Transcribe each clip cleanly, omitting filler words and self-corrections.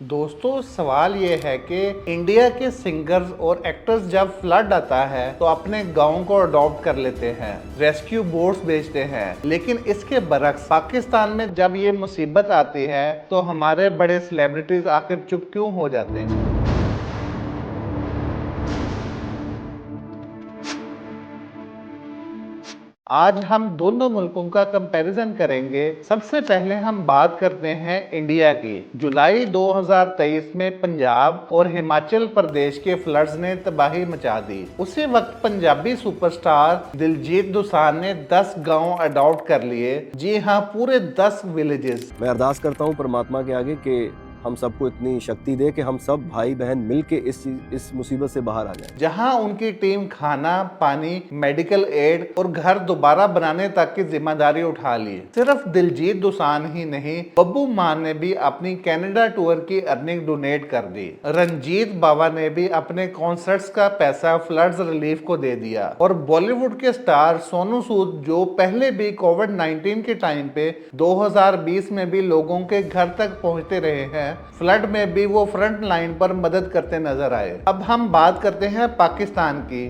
दोस्तों सवाल ये है कि इंडिया के सिंगर्स और एक्टर्स जब फ्लड आता है तो अपने गाँव को अडॉप्ट कर लेते हैं, रेस्क्यू बोट्स भेजते हैं, लेकिन इसके बरक्स पाकिस्तान में जब ये मुसीबत आती है तो हमारे बड़े सेलिब्रिटीज आखिर चुप क्यों हो जाते हैं। आज हम दोनों मुल्कों का कंपैरिजन करेंगे। सबसे पहले हम बात करते हैं इंडिया की। जुलाई 2023 में पंजाब और हिमाचल प्रदेश के फ्लड्स ने तबाही मचा दी। उसी वक्त पंजाबी सुपरस्टार दिलजीत दोसांझ ने 10 गांव अडॉप्ट कर लिए। जी हाँ, पूरे 10 विलेजेस। मैं अरदास करता हूँ परमात्मा के आगे कि हम सबको इतनी शक्ति दे कि हम सब भाई बहन मिलके इस मुसीबत से बाहर आ जाएं। जहां उनकी टीम खाना, पानी, मेडिकल एड और घर दोबारा बनाने तक की जिम्मेदारी उठा ली। सिर्फ दिलजीत दोसांझ ही नहीं, बब्बू मान ने भी अपनी कनाडा टूर की अर्निंग डोनेट कर दी। रंजीत बावा ने भी अपने कॉन्सर्ट्स का पैसा फ्लड्स रिलीफ को दे दिया। और बॉलीवुड के स्टार सोनू सूद, जो पहले भी कोविड-19 के टाइम पे 2020 में भी लोगों के घर तक पहुंचते रहे हैं, फ्लड में भी वो फ्रंट लाइन पर मदद करते नजर आए। अब हम बात करते हैं पाकिस्तान की।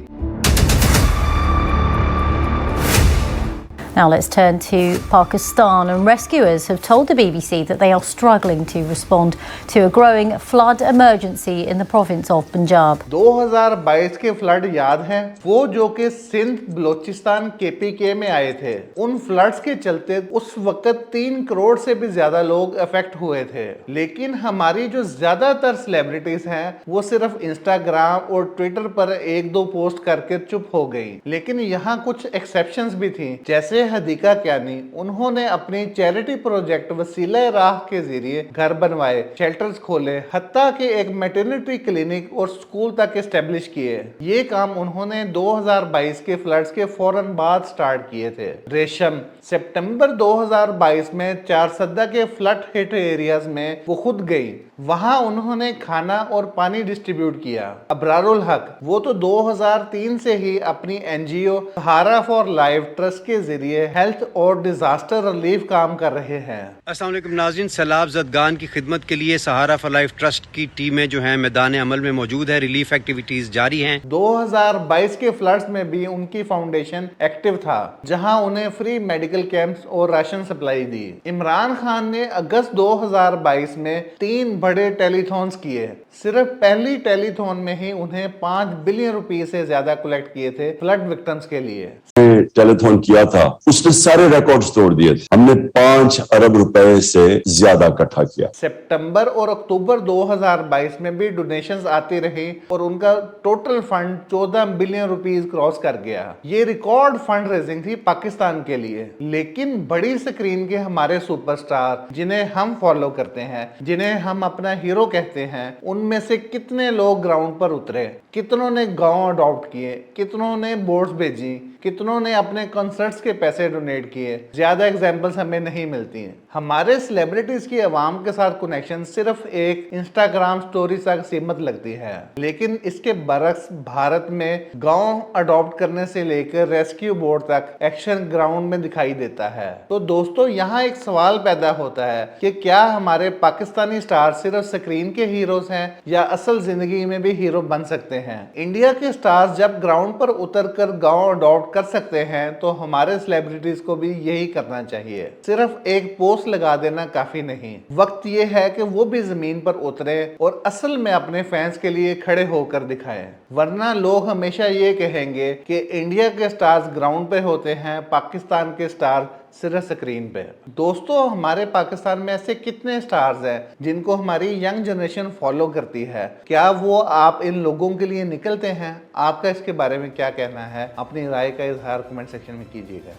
Now let's turn to Pakistan, and rescuers have told the BBC that they are struggling to respond to a growing flood emergency in the province of Punjab. 2022 के फ्लड याद हैं? वो जो कि सिंध, बलोचिस्तान, KPK में आए थे। उन फ्लड्स के चलते उस वक्त 3 करोड़ से भी ज्यादा लोग अफेक्ट हुए थे। लेकिन हमारी जो ज्यादातर सेलिब्रिटीज हैं वो सिर्फ इंस्टाग्राम और ट्विटर पर 1-2 पोस्ट करके चुप हो गई। लेकिन यहाँ कुछ एक्सेप्शंस भी थी, जैसे हदीका क्यानी। उन्होंने अपनी चैरिटी प्रोजेक्ट वसीला राह के जरिए घर बनवाए, शेल्टर्स खोले, हत्ता के एक मैटरनिटी क्लिनिक और स्कूल तक एस्टेब्लिश किए। ये काम उन्होंने 2022 के फ्लड्स के फौरन बाद स्टार्ट किए थे। रेशम सितंबर 2022 में चारसद्दा के फ्लड हिट एरियाज में वो खुद गई। वहां उन्होंने खाना और पानी डिस्ट्रीब्यूट किया। अबरारुल हक, वो तो 2003 से ही अपनी NGO Sahara for life trust के जरिए हेल्थ और डिजास्टर रिलीफ काम कर रहे हैं। अस्सलाम वालेकुम नाज़रीन, सैलाब ज़दगान की खिदमत के लिए सहारा फॉर लाइफ ट्रस्ट की टीमें जो हैं मैदान अमल में मौजूद है। रिलीफ एक्टिविटीज जारी हैं। 2022 के फ्लड्स में भी उनकी फाउंडेशन एक्टिव था, जहां उन्हें फ्री मेडिकल कैंप्स और राशन सप्लाई दी। इमरान खान ने अगस्त 2022 में 3 बड़े टेलीथॉन्स किए। सिर्फ पहली टेलीथॉन में ही उन्हें 5 बिलियन रुपए से ज्यादा कलेक्ट किए थे फ्लड विक्टिम्स के लिए। टेलीथॉन किया था, उसने सारे रिकॉर्ड्स तोड़ दिए थे। हमने 5 अरब रुपए से ज्यादा इकट्ठा किया। सितंबर और अक्टूबर 2022 में भी डोनेशंस आती रही और उनका total fund 14 billion rupees cross कर गया। ये रिकॉर्ड फंड रेजिंग थी पाकिस्तान के लिए। लेकिन बड़ी स्क्रीन के हमारे सुपरस्टार, जिन्हें हम फॉलो करते हैं, जिन्हें हम अपना हीरो कहते हैं, उनमें से कितने लोग ग्राउंड पर उतरे? कितनों ने गाँव अडॉप्ट किए? कितनों ने बोट्स भेजी? कितनों ने अपने कॉन्सर्ट्स के पैसे डोनेट किए? ज्यादा एग्जांपल्स हमें नहीं मिलती हैं। हमारे सेलिब्रिटीज की आवाम के साथ कनेक्शन सिर्फ एक इंस्टाग्राम स्टोरी तक सीमित लगती है, लेकिन इसके बरक्स भारत में गांव अडॉप्ट करने से लेकर रेस्क्यू बोट तक एक्शन ग्राउंड में दिखाई देता है। तो दोस्तों, यहाँ एक सवाल पैदा होता है कि क्या हमारे पाकिस्तानी स्टार सिर्फ स्क्रीन के हीरोज हैं या असल जिंदगी में भी हीरो बन सकते हैं? इंडिया के स्टार्स जब ग्राउंड पर उतर कर गाँव अडॉप्ट कर सकते हैं तो हमारे सेलिब्रिटीज को भी यही करना चाहिए। सिर्फ एक पोस्ट लगा देना काफी नहीं। वक्त ये है कि वो भी जमीन पर उतरे और असल में अपने फैंस के लिए खड़े होकर दिखाएं, वरना लोग हमेशा ये कहेंगे कि इंडिया के स्टार्स ग्राउंड पे होते हैं, पाकिस्तान के स्टार सिर्फ स्क्रीन पे। दोस्तों, हमारे पाकिस्तान में ऐसे कितने स्टार्स हैं जिनको हमारी यंग जनरेशन फॉलो करती है? क्या वो आप इन लोगों के लिए निकलते हैं? आपका इसके बारे में क्या कहना है? अपनी राय का इजहार कमेंट सेक्शन में कीजिएगा।